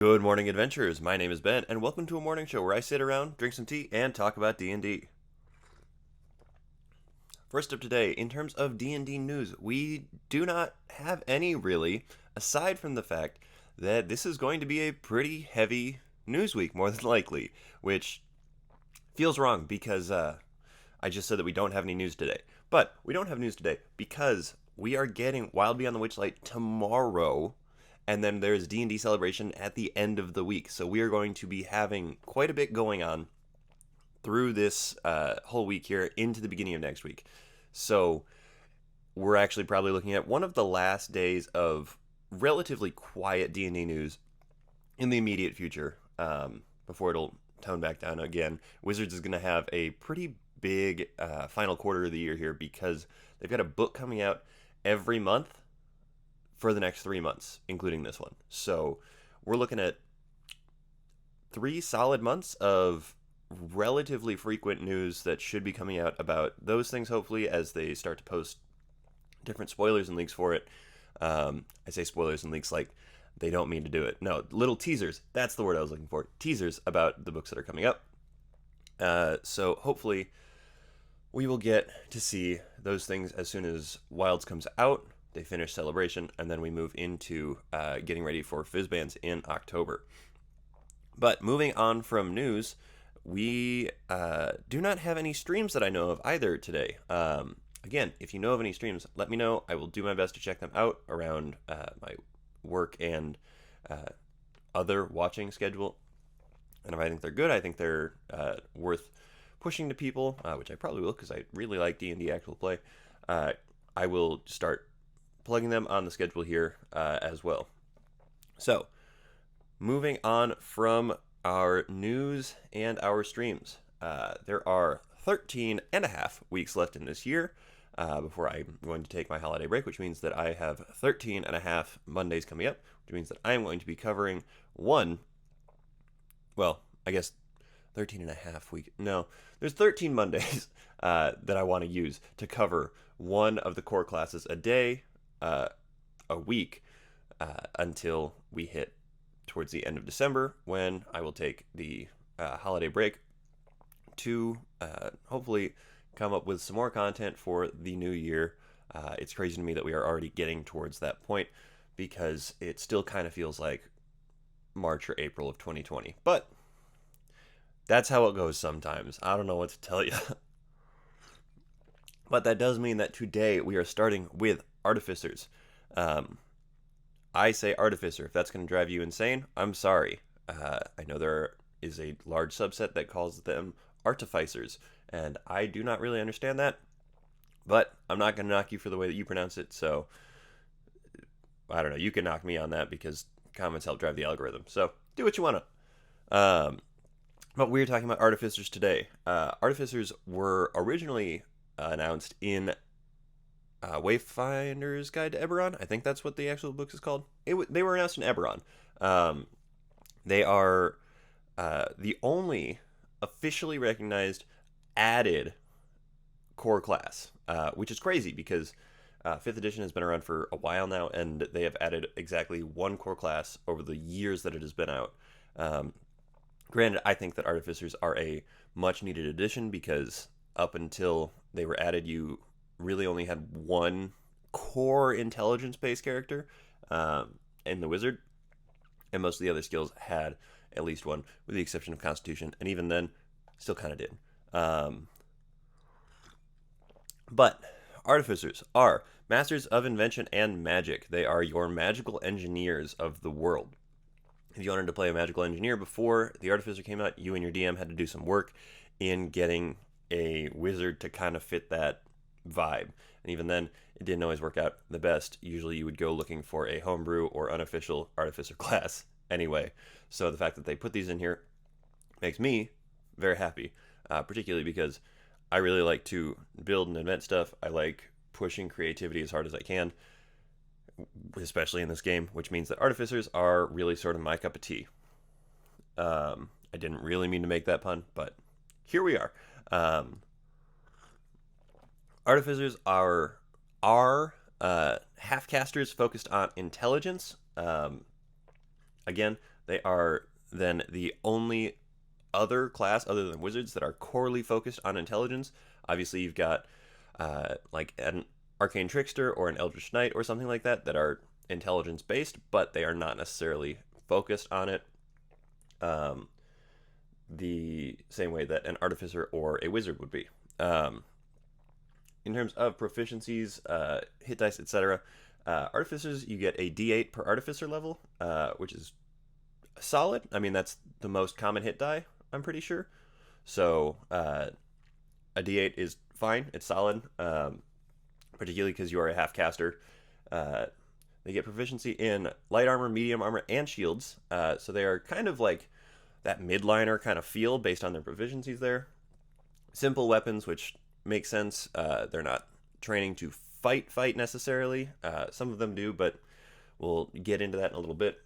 Good morning, adventurers. My name is Ben, and welcome to a morning show where I sit around, drink some tea, and talk about D&D. First up today, in terms of D&D news, we do not have any really, aside from the fact that this is going to be a pretty heavy news week, more than likely, which feels wrong because I just said that we don't have any news today. But we don't have news today because we are getting Wild Beyond the Witchlight tomorrow, and then there's D&D Celebration at the end of the week. So we are going to be having quite a bit going on through this whole week here into the beginning of next week. So we're actually probably looking at one of the last days of relatively quiet D&D news in the immediate future, before it'll tone back down again. Wizards is going to have a pretty big final quarter of the year here because they've got a book coming out every month for the next 3 months, including this one. So we're looking at 3 solid months of relatively frequent news that should be coming out about those things, hopefully, as they start to post different spoilers and leaks for it. I say spoilers and leaks like they don't mean to do it. No, little teasers. That's the word I was looking for. Teasers about the books that are coming up. So hopefully we will get to see those things as soon as Wilds comes out. They finish Celebration, and then we move into getting ready for Fizzbands in October. But moving on from news, we do not have any streams that I know of either today. Again, if you know of any streams, let me know. I will do my best to check them out around my work and other watching schedule. And if I think they're good, I think they're worth pushing to people, which I probably will because I really like D&D actual play. I will start plugging them on the schedule here as well. So, moving on from our news and our streams, there are 13 and a half weeks left in this year before I'm going to take my holiday break, which means that I have 13 and a half Mondays coming up, which means that I'm going to be covering I guess 13 and a half week. No, there's 13 Mondays that I want to use to cover one of the core classes a day, a week, until we hit towards the end of December, when I will take the holiday break to hopefully come up with some more content for the new year. It's crazy to me that we are already getting towards that point because it still kind of feels like March or April of 2020. But that's how it goes sometimes. I don't know what to tell you. But that does mean that today we are starting with Artificers. I say Artificer. If that's going to drive you insane, I'm sorry. I know there is a large subset that calls them Artificers, and I do not really understand that. But I'm not going to knock you for the way that you pronounce it, so I don't know. You can knock me on that because comments help drive the algorithm. So do what you want to. But we're talking about Artificers today. Artificers were originally announced in Wayfinder's Guide to Eberron. I think that's what the actual book is called. They were announced in Eberron. They are the only officially recognized added core class, which is crazy because 5th edition has been around for a while now, and they have added exactly one core class over the years that it has been out. Granted, I think that Artificers are a much needed addition because up until they were added, you really only had one core intelligence-based character in the Wizard, and most of the other skills had at least one, with the exception of Constitution, and even then, still kind of did. But Artificers are masters of invention and magic. They are your magical engineers of the world. If you wanted to play a magical engineer before the Artificer came out, you and your DM had to do some work in getting a wizard to kind of fit that vibe. And even then, it didn't always work out the best. Usually you would go looking for a homebrew or unofficial Artificer class anyway. So the fact that they put these in here makes me very happy, particularly because I really like to build and invent stuff. I like pushing creativity as hard as I can, especially in this game, which means that Artificers are really sort of my cup of tea. I didn't really mean to make that pun, but here we are. Artificers are half casters focused on intelligence. Again, They are then the only other class other than wizards that are corely focused on intelligence. Obviously, you've got like an arcane trickster or an eldritch knight or something like that that are intelligence based, but they are not necessarily focused on it the same way that an artificer or a wizard would be. In terms of proficiencies, hit dice, etc., artificers, you get a d8 per artificer level, which is solid. I mean, that's the most common hit die, I'm pretty sure. So a d8 is fine. It's solid, particularly because you are a half caster. They get proficiency in light armor, medium armor, and shields. So they are kind of like that midliner kind of feel based on their proficiencies there. Simple weapons, which makes sense. They're not training to fight necessarily. Some of them do, but we'll get into that in a little bit.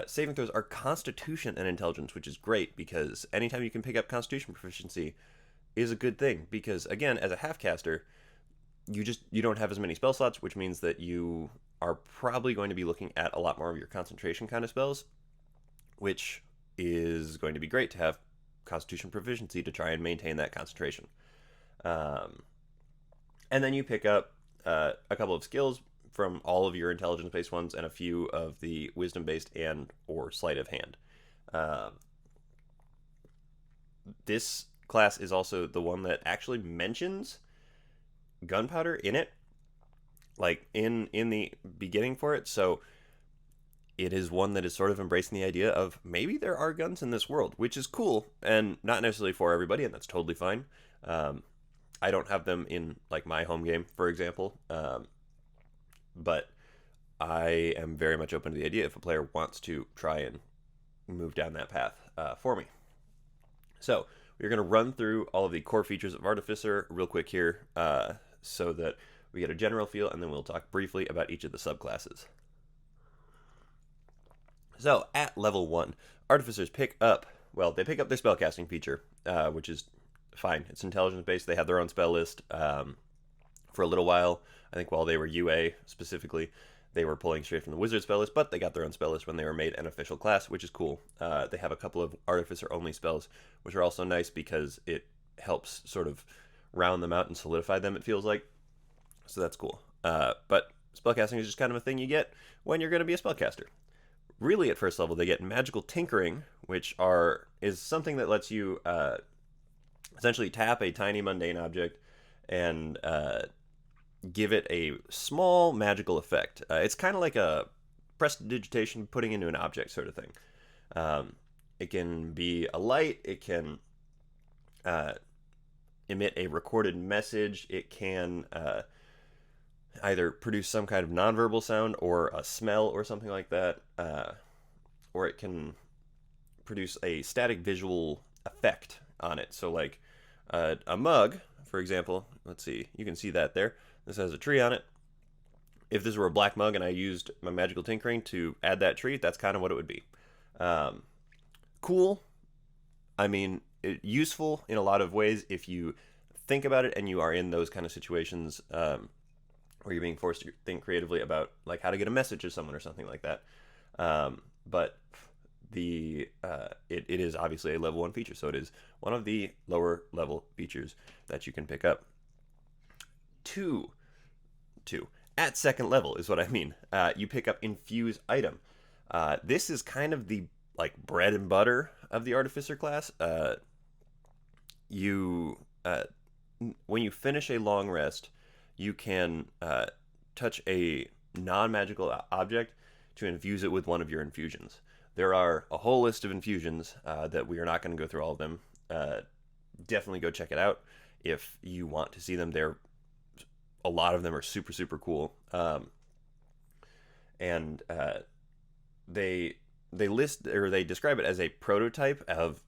Saving throws are Constitution and Intelligence, which is great because anytime you can pick up Constitution proficiency is a good thing. Because again, as a half caster, you don't have as many spell slots, which means that you are probably going to be looking at a lot more of your concentration kind of spells, which is going to be great to have Constitution proficiency to try and maintain that concentration. And then you pick up a couple of skills from all of your intelligence-based ones and a few of the wisdom-based and or sleight of hand. This class is also the one that actually mentions gunpowder in it, like in the beginning for it. So it is one that is sort of embracing the idea of maybe there are guns in this world, which is cool and not necessarily for everybody, and that's totally fine. I don't have them in like my home game, for example, but I am very much open to the idea if a player wants to try and move down that path for me. So we're going to run through all of the core features of Artificer real quick here so that we get a general feel, and then we'll talk briefly about each of the subclasses. So at level 1, Artificers pick up their spellcasting feature, which is fine. It's intelligence based. They have their own spell list. For a little while, I think while they were UA specifically, they were pulling straight from the wizard spell list, but they got their own spell list when they were made an official class, which is cool. They have a couple of artificer only spells, which are also nice because it helps sort of round them out and solidify them, it feels like. So that's cool. But spellcasting is just kind of a thing you get when you're going to be a spellcaster. Really, at first level, they get magical tinkering, which is something that lets you essentially tap a tiny mundane object and give it a small magical effect. It's kind of like a prestidigitation putting into an object sort of thing. It can be a light. It can emit a recorded message. It can either produce some kind of nonverbal sound or a smell or something like that. Or it can produce a static visual effect on it. So like a mug, for example, let's see, you can see that there. This has a tree on it. If this were a black mug and I used my magical tinkering to add that tree, that's kind of what it would be. Cool. I mean, useful in a lot of ways if you think about it and you are in those kind of situations where you're being forced to think creatively about like how to get a message to someone or something like that. But it is obviously a level 1 feature, so it is one of the lower level features that you can pick up. Two at second level is what I mean. You pick up Infuse Item. This is kind of the like bread and butter of the Artificer class. When you finish a long rest, you can touch a non-magical object to infuse it with one of your infusions. There are a whole list of infusions that we are not going to go through all of them. Definitely go check it out if you want to see them. A lot of them are super, super cool. And they list, or they describe it as a prototype of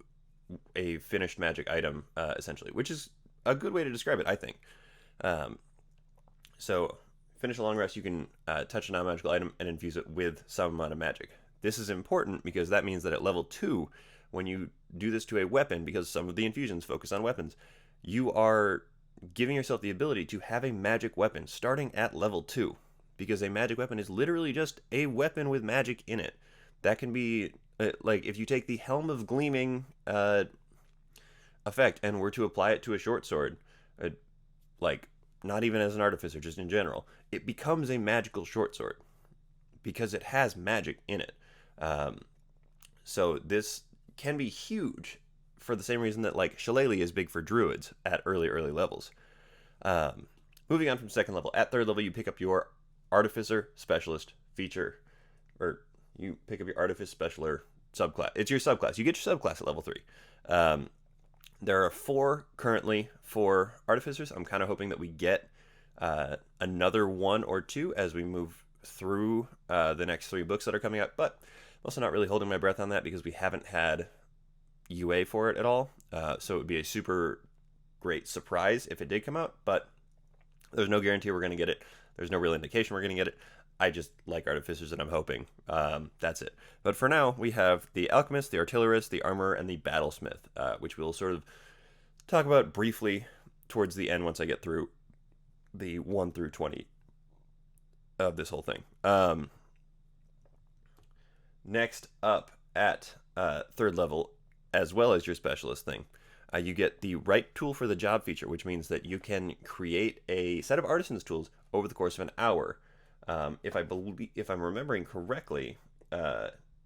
a finished magic item, essentially, which is a good way to describe it, I think. So finish a long rest, you can touch a non-magical item and infuse it with some amount of magic. This is important because that means that at level 2, when you do this to a weapon, because some of the infusions focus on weapons, you are giving yourself the ability to have a magic weapon starting at level 2, because a magic weapon is literally just a weapon with magic in it. that can be like if you take the Helm of Gleaming effect and were to apply it to a short sword, uh, like not even as an artificer, just in general, it becomes a magical short sword because it has magic in it. Um, so this can be huge for the same reason that like Shillelagh is big for druids at early levels. Um, Moving on from second level, at third level you pick up your Artificer Specialist feature, or you pick up your Artifice Specialer subclass. It's your subclass. You get your subclass at level 3. Um, there are 4 currently for Artificers. I'm kind of hoping that we get another 1 or 2 as we move through the next 3 books that are coming up, but I'm also not really holding my breath on that because we haven't had UA for it at all. So it would be a super great surprise if it did come out, but there's no guarantee we're going to get it. There's no real indication we're going to get it. I just like Artificers and I'm hoping. That's it. But for now, we have the Alchemist, the Artillerist, the Armorer, and the Battlesmith, which we'll sort of talk about briefly towards the end once I get through the 1 through 20 of this whole thing. Next up at third level, as well as your specialist thing, you get the right tool for the job feature, which means that you can create a set of artisans tools over the course of an hour. If I'm remembering correctly,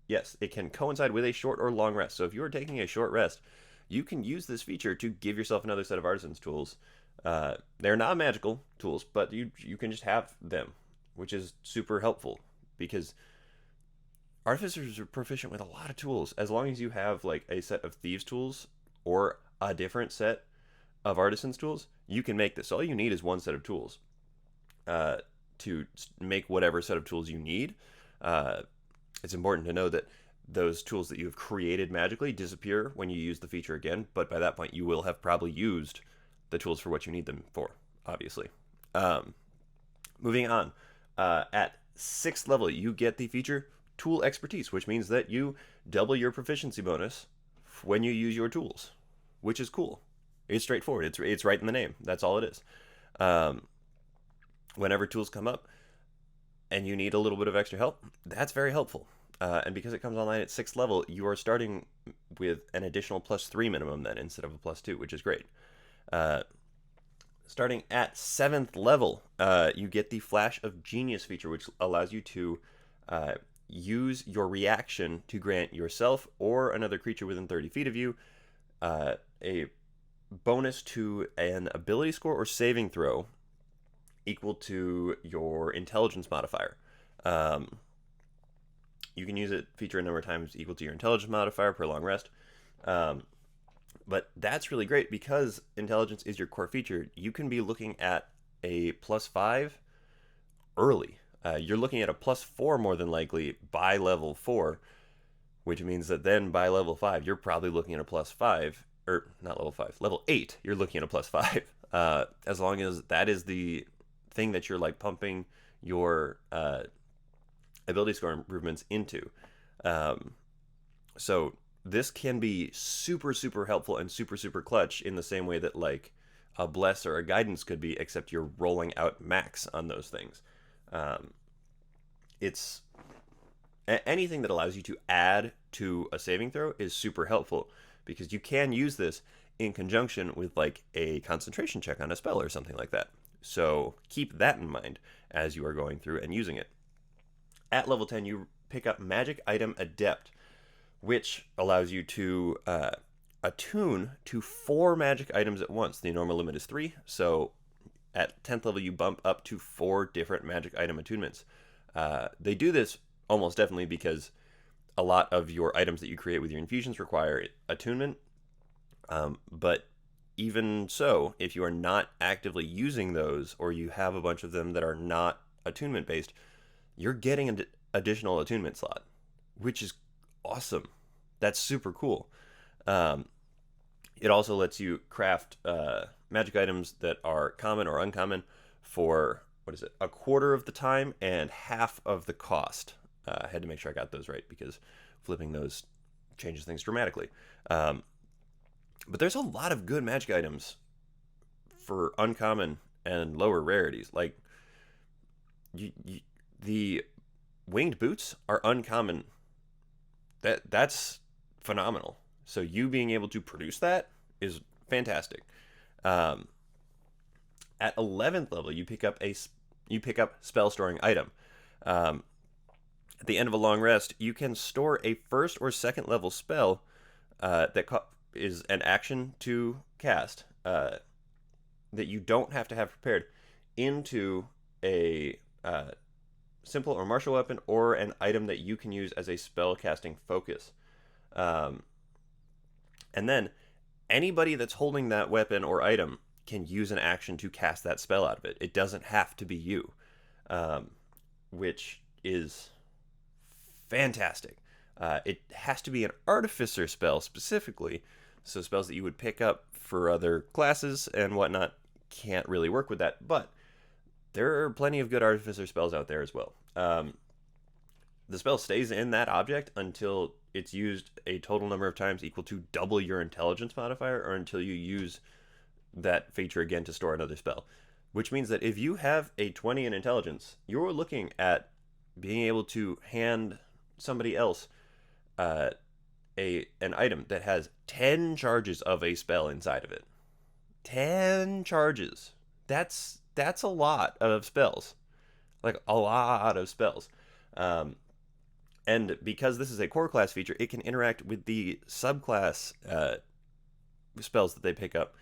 yes, it can coincide with a short or long rest. So if you're taking a short rest, you can use this feature to give yourself another set of artisans tools. They're not magical tools, but you can just have them, which is super helpful because artificers are proficient with a lot of tools. As long as you have like a set of thieves tools or a different set of artisans tools, you can make this. All you need is one set of tools to make whatever set of tools you need. It's important to know that those tools that you have created magically disappear when you use the feature again, but by that point you will have probably used the tools for what you need them for, obviously. Moving on, at 6th level you get the feature Tool Expertise, which means that you double your proficiency bonus when you use your tools, which is cool. It's straightforward. It's right in the name. That's all it is. Whenever tools come up and you need a little bit of extra help, that's very helpful. And because it comes online at 6th level, you are starting with an additional +3 minimum then instead of a +2, which is great. Starting at 7th level, you get the Flash of Genius feature, which allows you to use your reaction to grant yourself or another creature within 30 feet of you a bonus to an ability score or saving throw equal to your intelligence modifier. You can use it feature a number of times equal to your intelligence modifier per long rest. But that's really great because intelligence is your core feature. You can be looking at a +5 early. You're looking at a +4 more than likely by level 4, which means that then by level 5, you're probably looking at a +5, or not level 5, level 8, you're looking at a +5. As long as that is the thing that you're like pumping your ability score improvements into. So this can be super, super helpful and super, super clutch in the same way that like a bless or a guidance could be, except you're rolling out max on those things. It's anything that allows you to add to a saving throw is super helpful because you can use this in conjunction with like a concentration check on a spell or something like that. So keep that in mind as you are going through and using it. At level 10, you pick up Magic Item Adept, which allows you to attune to 4 magic items at once. The normal limit is 3, so at 10th level you bump up to 4 different magic item attunements. They do this almost definitely because a lot of your items that you create with your infusions require attunement, but even so, if you are not actively using those or you have a bunch of them that are not attunement based, you're getting an additional attunement slot, which is awesome. That's super cool. It also lets you craft magic items that are common or uncommon for, a quarter of the time and half of the cost. I had to make sure I got those right because flipping those changes things dramatically. But there's a lot of good magic items for uncommon and lower rarities. Like, the winged boots are uncommon that's phenomenal. So you being able to produce that is fantastic. Um, at 11th level, you pick up spell storing item. Um, at the end of a long rest, you can store a first or second level spell is an action to cast that you don't have to have prepared into a simple or martial weapon or an item that you can use as a spell casting focus. Um, and then anybody that's holding that weapon or item can use an action to cast that spell out of it. It doesn't have to be you, which is fantastic. It has to be an Artificer spell specifically, so spells that you would pick up for other classes and whatnot can't really work with that, but there are plenty of good Artificer spells out there as well. The spell stays in that object until it's used a total number of times equal to double your intelligence modifier, or until you use that feature again to store another spell. Which means that if you have a 20 in intelligence, you're looking at being able to hand somebody else an item that has 10 charges of a spell inside of it. 10 charges. That's a lot of spells. Like, a lot of spells. And because this is a core class feature, it can interact with the subclass spells that they pick up,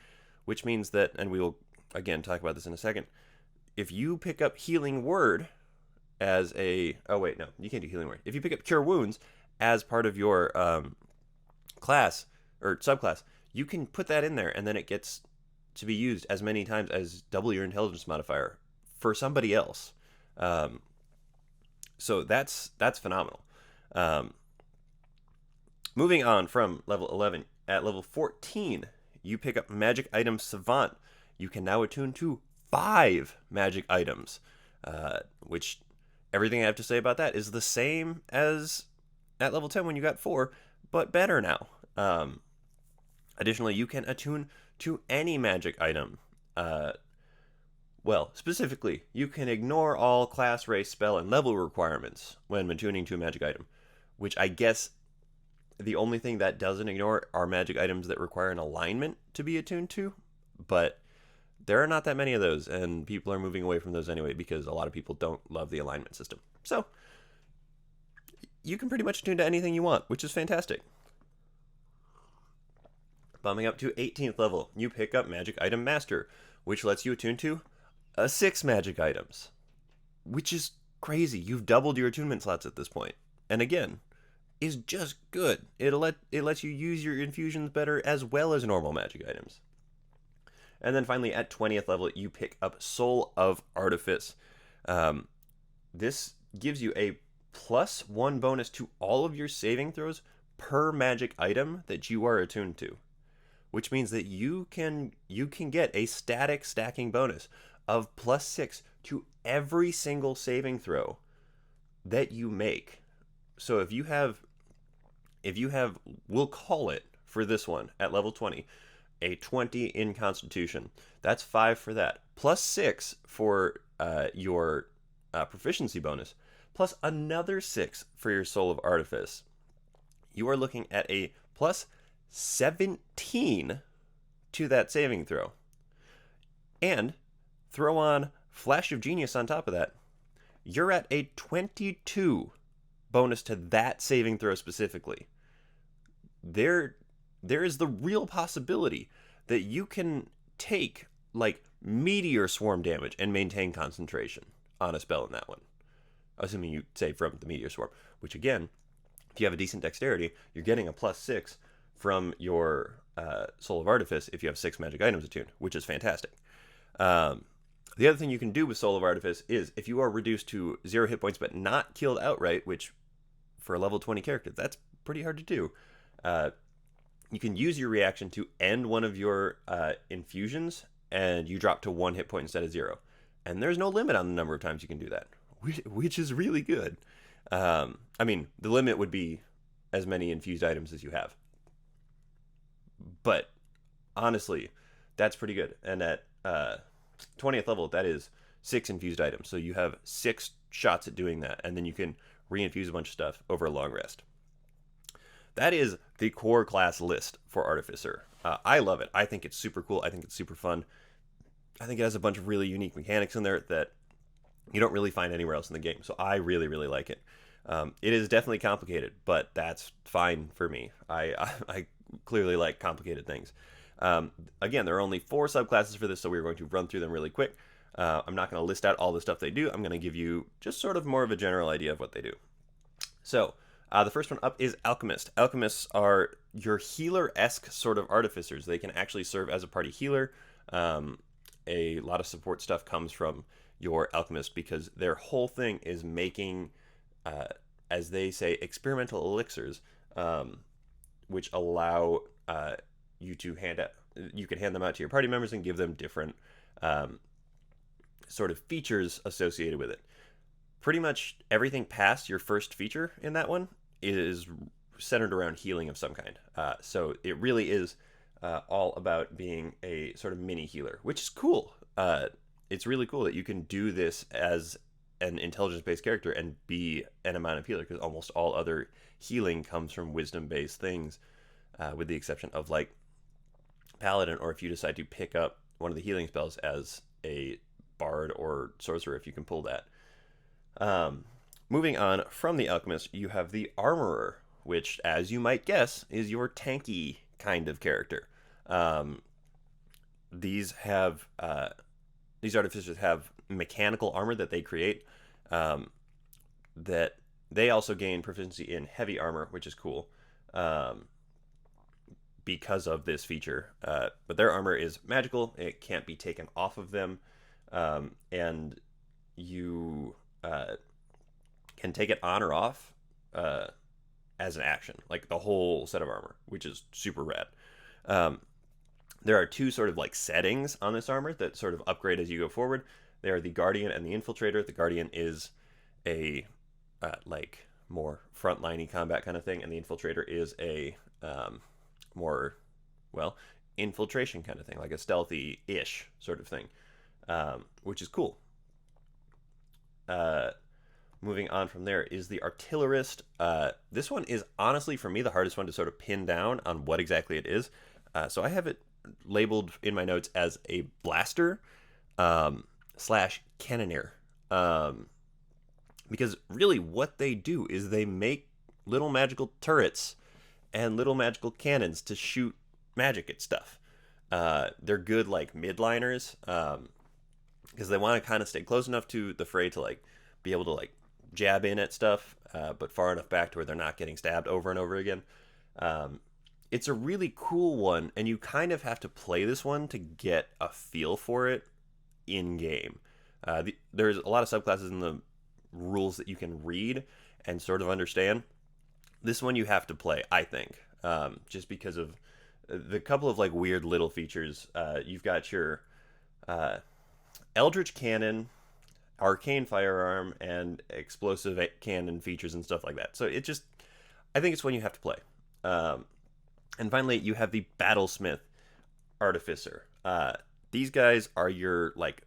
which means that, and we will again talk about this in a second, if you pick up Healing Word as a, oh wait, no, you can't do Healing Word. If you pick up Cure Wounds as part of your class or subclass, you can put that in there, and then it gets to be used as many times as double your intelligence modifier for somebody else. So that's phenomenal. Moving on from level 11, at level 14, you pick up Magic Item Savant. You can now attune to 5 magic items, which everything I have to say about that is the same as at level 10 when you got 4, but better now. Additionally, you can attune to any magic item. Well, specifically, you can ignore all class, race, spell, and level requirements when attuning to a magic item, which I guess the only thing that doesn't ignore are magic items that require an alignment to be attuned to, but there are not that many of those, and people are moving away from those anyway because a lot of people don't love the alignment system. So, you can pretty much attune to anything you want, which is fantastic. Bumping up to 18th level, you pick up Magic Item Master, which lets you attune to 6 magic items, which is crazy. You've doubled your attunement slots at this point, and again, is just good. It lets you use your infusions better as well as normal magic items. And then finally, at 20th level, you pick up Soul of Artifice. This gives you a +1 bonus to all of your saving throws per magic item that you are attuned to, which means that you can get a static stacking bonus of +6 to every single saving throw that you make. So if you have, we'll call it for this one at level 20, a 20 in Constitution. That's 5 for that. +6 for your proficiency bonus, plus another 6 for your Soul of Artifice. You are looking at a +17 to that saving throw. And throw on Flash of Genius on top of that. You're at a 22 bonus to that saving throw specifically. There is the real possibility that you can take like meteor swarm damage and maintain concentration on a spell in that one. Assuming you save from the meteor swarm, which again, if you have a decent dexterity, you're getting a +6 from your Soul of Artifice if you have 6 magic items attuned, which is fantastic. The other thing you can do with Soul of Artifice is if you are reduced to 0 hit points but not killed outright, which for a level 20 character, that's pretty hard to do. You can use your reaction to end one of your infusions, and you drop to 1 hit point instead of 0. And there's no limit on the number of times you can do that, which is really good. I mean, the limit would be as many infused items as you have. But honestly, that's pretty good. And at 20th level, that is 6 infused items. So you have 6 shots at doing that, and then you can reinfuse a bunch of stuff over a long rest. that is the core class list for Artificer. I love it. I think it's super cool. I think it's super fun. I think it has a bunch of really unique mechanics in there that you don't really find anywhere else in the game. So I really, really like it. It is definitely complicated, but that's fine for me. I clearly like complicated things. Again, there are only 4 subclasses for this, so we're going to run through them really quick. I'm not going to list out all the stuff they do. I'm going to give you just sort of more of a general idea of what they do. So, the first one up is Alchemist. Alchemists are your healer-esque sort of artificers. They can actually serve as a party healer. A lot of support stuff comes from your Alchemist because their whole thing is making, as they say, experimental elixirs, which allow you to you can hand them out to your party members and give them different sort of features associated with it. Pretty much everything past your first feature in that one is centered around healing of some kind. So it really is all about being a sort of mini healer, which is cool. It's really cool that you can do this as an intelligence-based character and be an amount of healer, because almost all other healing comes from wisdom-based things, with the exception of like Paladin, or if you decide to pick up one of the healing spells as a bard or sorcerer, if you can pull that. Moving on from the Alchemist, you have the Armorer, which, as you might guess, is your tanky kind of character. These artificers have mechanical armor that they create, that they also gain proficiency in heavy armor, which is cool, because of this feature. But their armor is magical; it can't be taken off of them, and you can take it on or off as an action, like the whole set of armor, which is super rad. There are 2 sort of like settings on this armor that sort of upgrade as you go forward. They are the Guardian and the Infiltrator. The Guardian is a like more frontliney combat kind of thing, and the Infiltrator is a more, well, infiltration kind of thing, like a stealthy-ish sort of thing, which is cool. Moving on from there is the Artillerist. This one is honestly, for me, the hardest one to sort of pin down on what exactly it is. So I have it labeled in my notes as a blaster slash cannoneer. Because really what they do is they make little magical turrets and little magical cannons to shoot magic at stuff. They're good like midliners, because they want to kind of stay close enough to the fray to like be able to like jab in at stuff, but far enough back to where they're not getting stabbed over and over again. It's a really cool one, and you kind of have to play this one to get a feel for it in game. There's a lot of subclasses in the rules that you can read and sort of understand. This one you have to play, I think, just because of the couple of like weird little features. You've got your Eldritch Cannon, Arcane Firearm, and Explosive Cannon features and stuff like that. So I think it's one you have to play. And finally, you have the Battlesmith Artificer. These guys are your like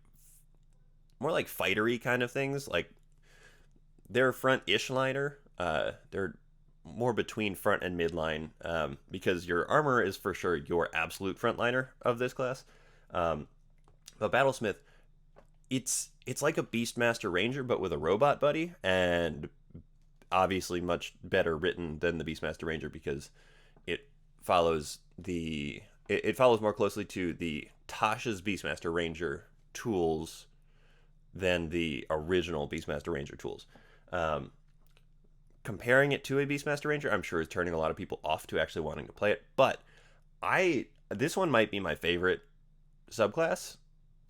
more like fightery kind of things. Like they're front-ish liner. They're more between front and midline, because your armor is for sure your absolute frontliner of this class. But Battlesmith, it's like a Beastmaster Ranger, but with a robot buddy, and obviously much better written than the Beastmaster Ranger because it follows more closely to the Tasha's Beastmaster Ranger tools than the original Beastmaster Ranger tools. Comparing it to a Beastmaster Ranger, I'm sure is turning a lot of people off to actually wanting to play it. But this one might be my favorite subclass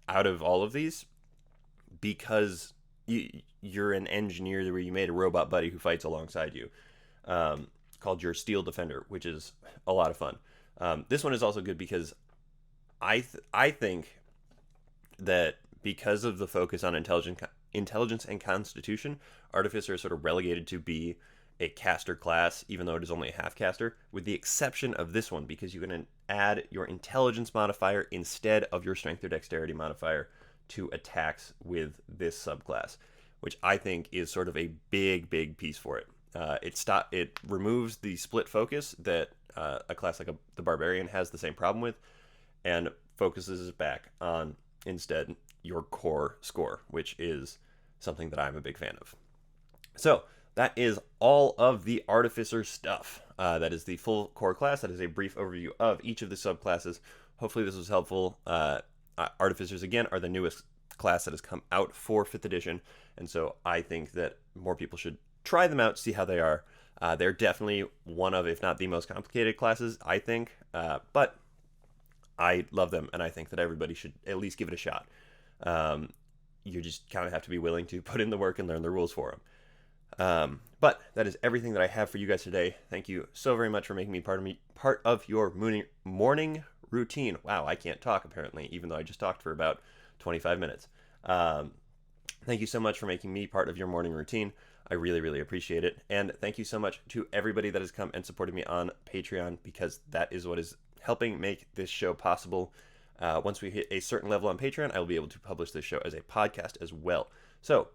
out of all of these, because you're an engineer where you made a robot buddy who fights alongside you, called your Steel Defender, which is a lot of fun. This one is also good because I think that because of the focus on intelligence and constitution, Artificer is sort of relegated to be a caster class, even though it is only a half caster, with the exception of this one, because you can add your intelligence modifier instead of your strength or dexterity modifier to attacks with this subclass, which I think is sort of a big piece for it. It removes the split focus that a class like the Barbarian has the same problem with, and focuses it back on instead your core score, which is something that I'm a big fan of. So that is all of the Artificer stuff. That is the full core class. That is a brief overview of each of the subclasses. Hopefully this was helpful. Artificers, again, are the newest class that has come out for 5th edition, and so I think that more people should try them out, see how they are. They're definitely one of, if not the most complicated classes, I think, but I love them, and I think that everybody should at least give it a shot. You just kind of have to be willing to put in the work and learn the rules for them. But that is everything that I have for you guys today. Thank you so very much for making me part of your morning routine. Wow, I can't talk apparently, even though I just talked for about 25 minutes. Thank you so much for making me part of your morning routine. I really, really appreciate it. And thank you so much to everybody that has come and supported me on Patreon, because that is what is helping make this show possible. Once we hit a certain level on Patreon, I will be able to publish this show as a podcast as well. So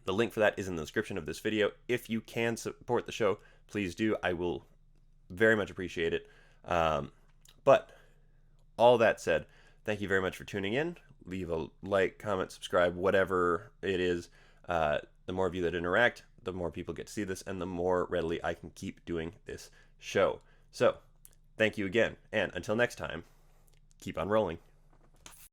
the link for that is in the description of this video. If you can support the show, please do. I will very much appreciate it. But all that said, thank you very much for tuning in. Leave a like, comment, subscribe, whatever it is. The more of you that interact, the more people get to see this, and the more readily I can keep doing this show. So, thank you again, and until next time, keep on rolling.